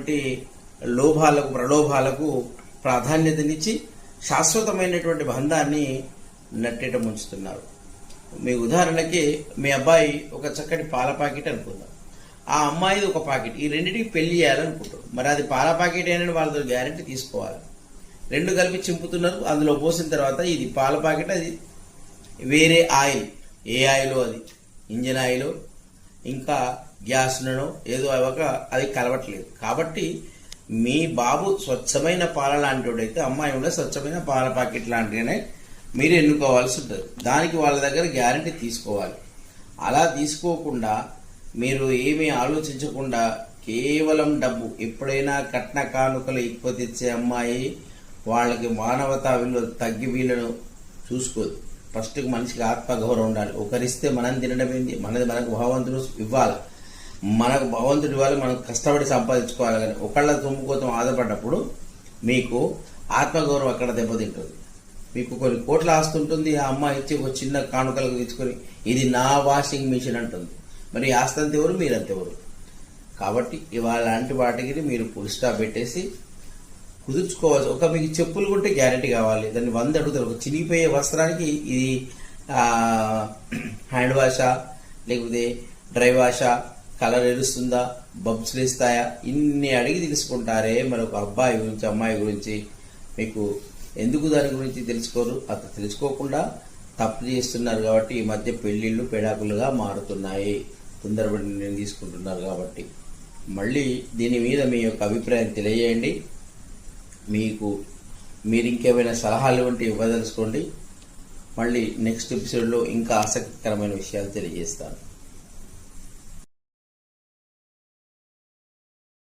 రకమైనటువంటి లోభాలకు ప్రలోభాలకు ప్రాధాన్యతనిచ్చి శాశ్వతమైనటువంటి బంధాన్ని నట్టేట ముంచుతున్నారు. మీ ఉదాహరణకి మీ అబ్బాయి ఒక చక్కటి పాల ప్యాకెట్ అనుకుందాం, ఆ అమ్మాయిది ఒక ప్యాకెట్, ఈ రెండింటికి పెళ్లి చేయాలనుకుంటారు. మరి అది పాల ప్యాకెట్ అయినా వాళ్ళతో గ్యారెంటీ తీసుకోవాలి. రెండు కలిపి చింపుతున్నారు, అందులో పోసిన తర్వాత ఇది పాల ప్యాకెట్, అది వేరే ఆయిల్, ఏ ఆయిలో అది ఇంజిన్ ఆయిలో ఇంకా గ్యాస్లను ఏదో అవ్వక అది కలవట్లేదు. కాబట్టి మీ బాబు స్వచ్ఛమైన పాల లాంటివాడైతే అమ్మాయి కూడా స్వచ్ఛమైన పాల ప్యాకెట్ లాంటివనే మీరు ఎన్నుకోవాల్సి ఉంటుంది. దానికి వాళ్ళ దగ్గర గ్యారంటీ తీసుకోవాలి. అలా తీసుకోకుండా మీరు ఏమీ ఆలోచించకుండా కేవలం డబ్బు, ఎప్పుడైనా కట్న కానుకలు ఎక్కువ తెచ్చే అమ్మాయి వాళ్ళకి మానవతా విలువ తగ్గి వీళ్ళను చూసుకోదు. ఫస్ట్ మనిషికి ఆత్మగౌరవం ఉండాలి. ఒకరిస్తే మనం తినడం ఏంది, మనకు భగవంతుడు ఇవ్వాలి, మనకు భగవంతుడు ఇవ్వాలి, మనం కష్టపడి సంపాదించుకోవాలి. కానీ ఒకళ్ళ సొమ్ము కోసం ఆధారపడ్డప్పుడు మీకు ఆత్మగౌరవం అక్కడ దెబ్బతింటుంది. మీకు కొన్ని కోట్ల ఆస్తి ఉంటుంది, ఆ అమ్మాయి ఇచ్చి ఒక చిన్న కానుకలకు తెచ్చుకొని ఇది నా వాషింగ్ మిషన్ అంటుంది. మరి ఆస్తి అంతెవరు, మీరంతెవరు? కాబట్టి ఇవాళ లాంటి వాటికి మీరు ఫుల్ స్టాప్ పెట్టేసి కుదుర్చుకోవచ్చు. ఒక మీకు చెప్పులు కొంటే గ్యారెంటీ కావాలి, దాన్ని 100 అడుగుతారు. ఒక చినిగిపోయే వస్త్రానికి ఇది హ్యాండ్ వాషా లేకపోతే డ్రై వాషా, కలర్ ఎరుస్తుందా, బబ్స్ వేస్తాయా, ఇన్ని అడిగి తెలుసుకుంటారే మరి ఒక అబ్బాయి గురించి అమ్మాయి గురించి. మీకు ఎందుకు దాని గురించి తెలుసుకోరు? అతను తెలుసుకోకుండా తప్పు చేస్తున్నారు. కాబట్టి ఈ మధ్య పెళ్లిళ్ళు పెడాకులుగా మారుతున్నాయి, తొందరపడి నిర్ణయం తీసుకుంటున్నారు. కాబట్టి మళ్ళీ దీని మీద మీ యొక్క అభిప్రాయం తెలియజేయండి. మీరు ఇంకేమైనా సలహాలు వంటి ఇవ్వదలుచుకోండి. మళ్ళీ నెక్స్ట్ ఎపిసోడ్లో ఇంకా ఆసక్తికరమైన విషయాలు తెలియజేస్తాను.